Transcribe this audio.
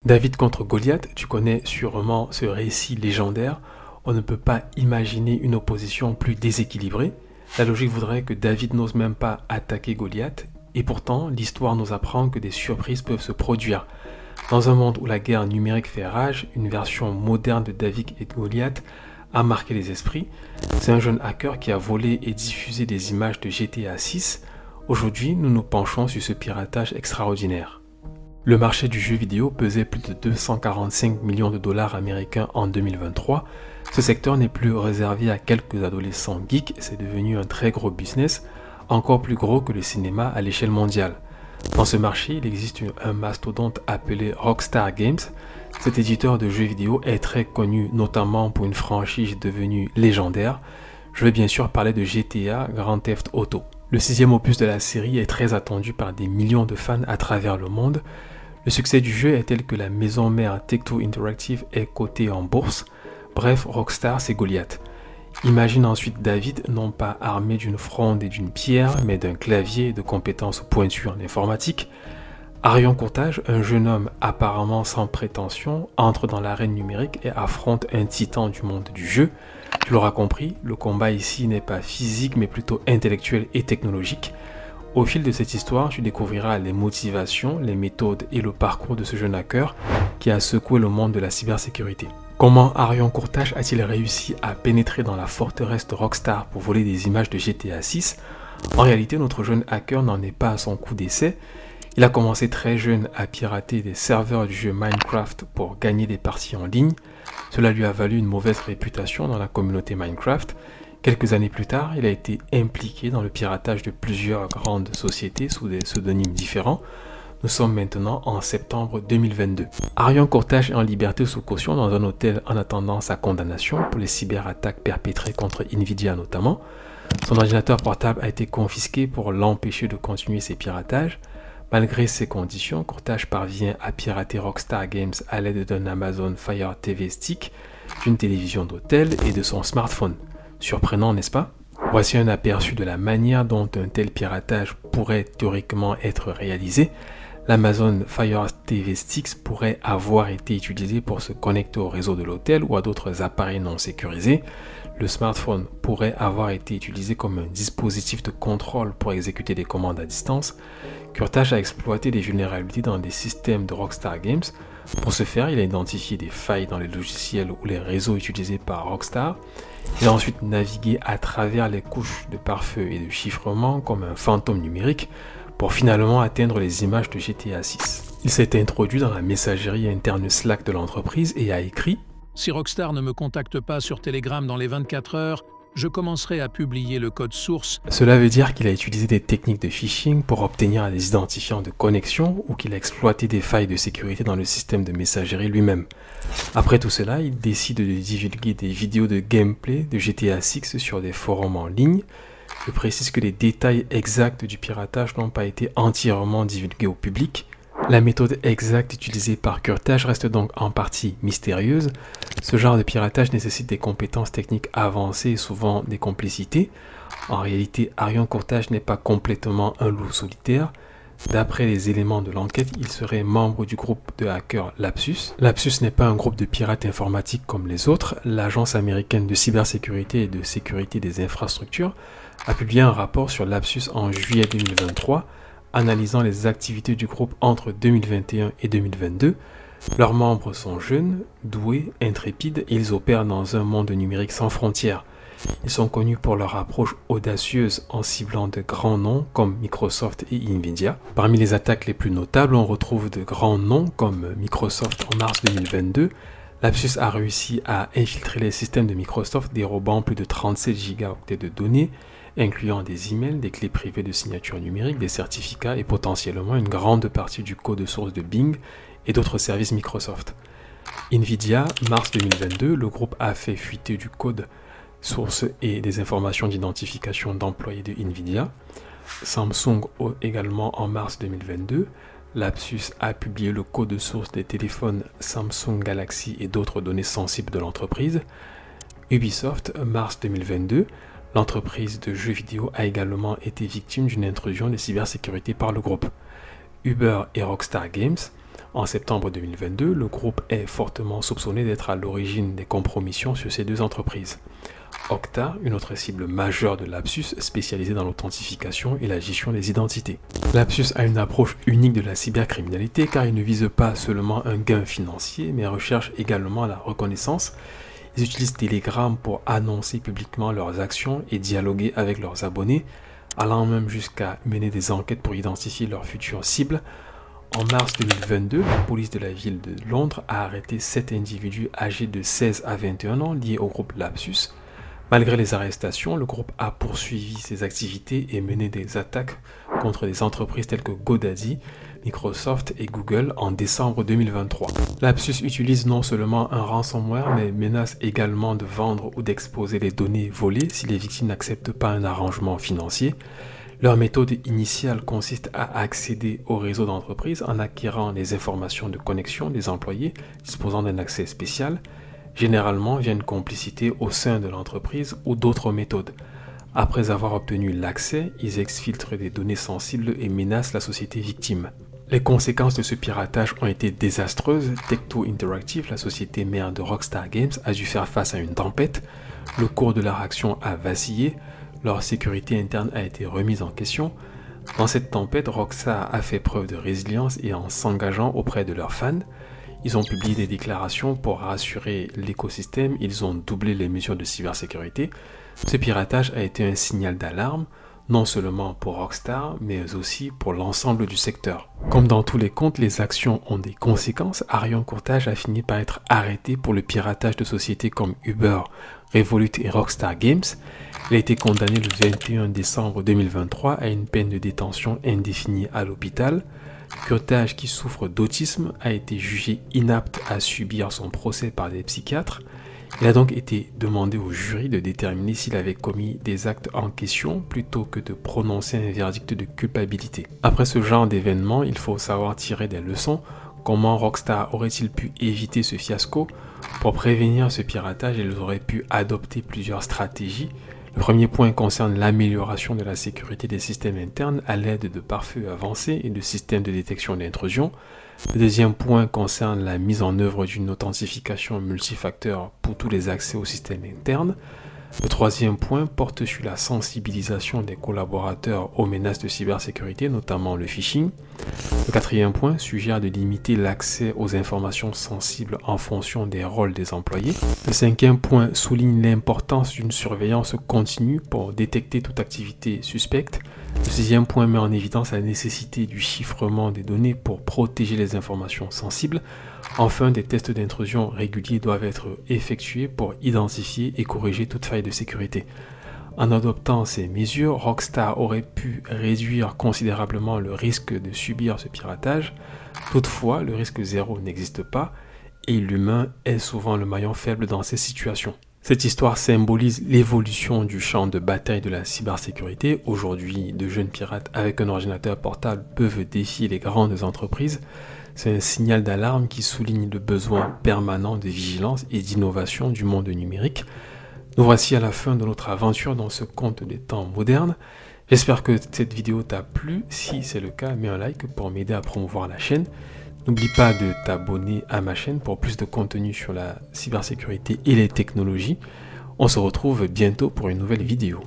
David contre Goliath, tu connais sûrement ce récit légendaire. On ne peut pas imaginer une opposition plus déséquilibrée. La logique voudrait que David n'ose même pas attaquer Goliath, et pourtant l'histoire nous apprend que des surprises peuvent se produire. Dans un monde où la guerre numérique fait rage, une version moderne de David et Goliath a marqué les esprits. C'est un jeune hacker qui a volé et diffusé des images de GTA 6. Aujourd'hui, nous nous penchons sur ce piratage extraordinaire. Le marché du jeu vidéo pesait plus de 245 millions de dollars américains en 2023. Ce secteur n'est plus réservé à quelques adolescents geeks, c'est devenu un très gros business, encore plus gros que le cinéma à l'échelle mondiale. Dans ce marché, il existe un mastodonte appelé Rockstar Games. Cet éditeur de jeux vidéo est très connu notamment pour une franchise devenue légendaire. Je vais bien sûr parler de GTA Grand Theft Auto. Le 6e opus de la série est très attendu par des millions de fans à travers le monde. Le succès du jeu est tel que la maison mère Take-Two Interactive est cotée en bourse. Bref, Rockstar c'est Goliath. Imagine ensuite David non pas armé d'une fronde et d'une pierre, mais d'un clavier et de compétences pointues en informatique. Arion Courtage, un jeune homme apparemment sans prétention, entre dans l'arène numérique et affronte un titan du monde du jeu. Tu l'auras compris, le combat ici n'est pas physique mais plutôt intellectuel et technologique. Au fil de cette histoire, tu découvriras les motivations, les méthodes et le parcours de ce jeune hacker qui a secoué le monde de la cybersécurité. Comment Arion Courtage a-t-il réussi à pénétrer dans la forteresse de Rockstar pour voler des images de GTA 6? En réalité, notre jeune hacker n'en est pas à son coup d'essai. Il a commencé très jeune à pirater des serveurs du jeu Minecraft pour gagner des parties en ligne. Cela lui a valu une mauvaise réputation dans la communauté Minecraft. Quelques années plus tard, il a été impliqué dans le piratage de plusieurs grandes sociétés sous des pseudonymes différents. Nous sommes maintenant en septembre 2022. Arion Courtage est en liberté sous caution dans un hôtel en attendant sa condamnation pour les cyberattaques perpétrées contre Nvidia notamment. Son ordinateur portable a été confisqué pour l'empêcher de continuer ses piratages. Malgré ces conditions, Courtage parvient à pirater Rockstar Games à l'aide d'un Amazon Fire TV Stick, d'une télévision d'hôtel et de son smartphone. Surprenant, n'est-ce pas? Voici un aperçu de la manière dont un tel piratage pourrait théoriquement être réalisé. L'Amazon Fire TV Stick pourrait avoir été utilisé pour se connecter au réseau de l'hôtel ou à d'autres appareils non sécurisés. Le smartphone pourrait avoir été utilisé comme un dispositif de contrôle pour exécuter des commandes à distance. Courtage a exploité des vulnérabilités dans des systèmes de Rockstar Games. Pour ce faire, il a identifié des failles dans les logiciels ou les réseaux utilisés par Rockstar. Il a ensuite navigué à travers les couches de pare-feu et de chiffrement comme un fantôme numérique pour finalement atteindre les images de GTA 6. Il s'est introduit dans la messagerie interne Slack de l'entreprise et a écrit « Si Rockstar ne me contacte pas sur Telegram dans les 24 heures, je commencerai à publier le code source. » Cela veut dire qu'il a utilisé des techniques de phishing pour obtenir des identifiants de connexion ou qu'il a exploité des failles de sécurité dans le système de messagerie lui-même. Après tout cela, il décide de divulguer des vidéos de gameplay de GTA 6 sur des forums en ligne. Je précise que les détails exacts du piratage n'ont pas été entièrement divulgués au public. La méthode exacte utilisée par Courtage reste donc en partie mystérieuse. Ce genre de piratage nécessite des compétences techniques avancées et souvent des complicités. En réalité, Arion Courtage n'est pas complètement un loup solitaire. D'après les éléments de l'enquête, il serait membre du groupe de hackers Lapsus. Lapsus n'est pas un groupe de pirates informatiques comme les autres. L'agence américaine de cybersécurité et de sécurité des infrastructures a publié un rapport sur Lapsus en juillet 2023, analysant les activités du groupe entre 2021 et 2022. Leurs membres sont jeunes, doués, intrépides et ils opèrent dans un monde numérique sans frontières. Ils sont connus pour leur approche audacieuse en ciblant de grands noms comme Microsoft et Nvidia. Parmi les attaques les plus notables, on retrouve de grands noms comme Microsoft en mars 2022. Lapsus a réussi à infiltrer les systèmes de Microsoft, dérobant plus de 37 gigaoctets de données, incluant des emails, des clés privées de signature numérique, des certificats et potentiellement une grande partie du code source de Bing et d'autres services Microsoft. Nvidia, mars 2022, le groupe a fait fuiter du code source et des informations d'identification d'employés de Nvidia. Samsung également en mars 2022. Lapsus a publié le code source des téléphones Samsung Galaxy et d'autres données sensibles de l'entreprise. Ubisoft, mars 2022. L'entreprise de jeux vidéo a également été victime d'une intrusion de cybersécurité par le groupe. Uber et Rockstar Games. En septembre 2022, le groupe est fortement soupçonné d'être à l'origine des compromissions sur ces deux entreprises. Okta, une autre cible majeure de Lapsus spécialisée dans l'authentification et la gestion des identités. Lapsus a une approche unique de la cybercriminalité car il ne vise pas seulement un gain financier mais recherche également la reconnaissance. Ils utilisent Telegram pour annoncer publiquement leurs actions et dialoguer avec leurs abonnés, allant même jusqu'à mener des enquêtes pour identifier leurs futures cibles. En mars 2022, la police de la ville de Londres a arrêté 7 individus âgés de 16 à 21 ans liés au groupe Lapsus. Malgré les arrestations, le groupe a poursuivi ses activités et mené des attaques contre des entreprises telles que GoDaddy, Microsoft et Google en décembre 2023. Lapsus utilise non seulement un ransomware, mais menace également de vendre ou d'exposer les données volées si les victimes n'acceptent pas un arrangement financier. Leur méthode initiale consiste à accéder au réseau d'entreprise en acquérant les informations de connexion des employés disposant d'un accès spécial, généralement via une complicité au sein de l'entreprise ou d'autres méthodes. Après avoir obtenu l'accès, ils exfiltrent des données sensibles et menacent la société victime. Les conséquences de ce piratage ont été désastreuses. Tech2 Interactive, la société mère de Rockstar Games, a dû faire face à une tempête. Le cours de leur action a vacillé. Leur sécurité interne a été remise en question. Dans cette tempête, Rockstar a fait preuve de résilience et en s'engageant auprès de leurs fans. Ils ont publié des déclarations pour rassurer l'écosystème, ils ont doublé les mesures de cybersécurité. Ce piratage a été un signal d'alarme, non seulement pour Rockstar, mais aussi pour l'ensemble du secteur. Comme dans tous les comptes, les actions ont des conséquences. Arion Courtage a fini par être arrêté pour le piratage de sociétés comme Uber, Revolut et Rockstar Games. Il a été condamné le 21 décembre 2023 à une peine de détention indéfinie à l'hôpital. Courtage, qui souffre d'autisme, a été jugé inapte à subir son procès par des psychiatres. Il a donc été demandé au jury de déterminer s'il avait commis des actes en question plutôt que de prononcer un verdict de culpabilité. Après ce genre d'événement, il faut savoir tirer des leçons. Comment Rockstar aurait-il pu éviter ce fiasco? Pour prévenir ce piratage, ils auraient pu adopter plusieurs stratégies. Le premier point concerne l'amélioration de la sécurité des systèmes internes à l'aide de pare-feux avancés et de systèmes de détection d'intrusion. Le deuxième point concerne la mise en œuvre d'une authentification multifacteur pour tous les accès au système interne. Le troisième point porte sur la sensibilisation des collaborateurs aux menaces de cybersécurité, notamment le phishing. Le quatrième point suggère de limiter l'accès aux informations sensibles en fonction des rôles des employés. Le cinquième point souligne l'importance d'une surveillance continue pour détecter toute activité suspecte. Le sixième point met en évidence la nécessité du chiffrement des données pour protéger les informations sensibles. Enfin, des tests d'intrusion réguliers doivent être effectués pour identifier et corriger toute faille de sécurité. En adoptant ces mesures, Rockstar aurait pu réduire considérablement le risque de subir ce piratage. Toutefois, le risque zéro n'existe pas et l'humain est souvent le maillon faible dans ces situations. Cette histoire symbolise l'évolution du champ de bataille de la cybersécurité. Aujourd'hui, de jeunes pirates avec un ordinateur portable peuvent défier les grandes entreprises. C'est un signal d'alarme qui souligne le besoin permanent de vigilance et d'innovation du monde numérique. Nous voici à la fin de notre aventure dans ce conte des temps modernes. J'espère que cette vidéo t'a plu. Si c'est le cas, mets un like pour m'aider à promouvoir la chaîne. N'oublie pas de t'abonner à ma chaîne pour plus de contenu sur la cybersécurité et les technologies. On se retrouve bientôt pour une nouvelle vidéo.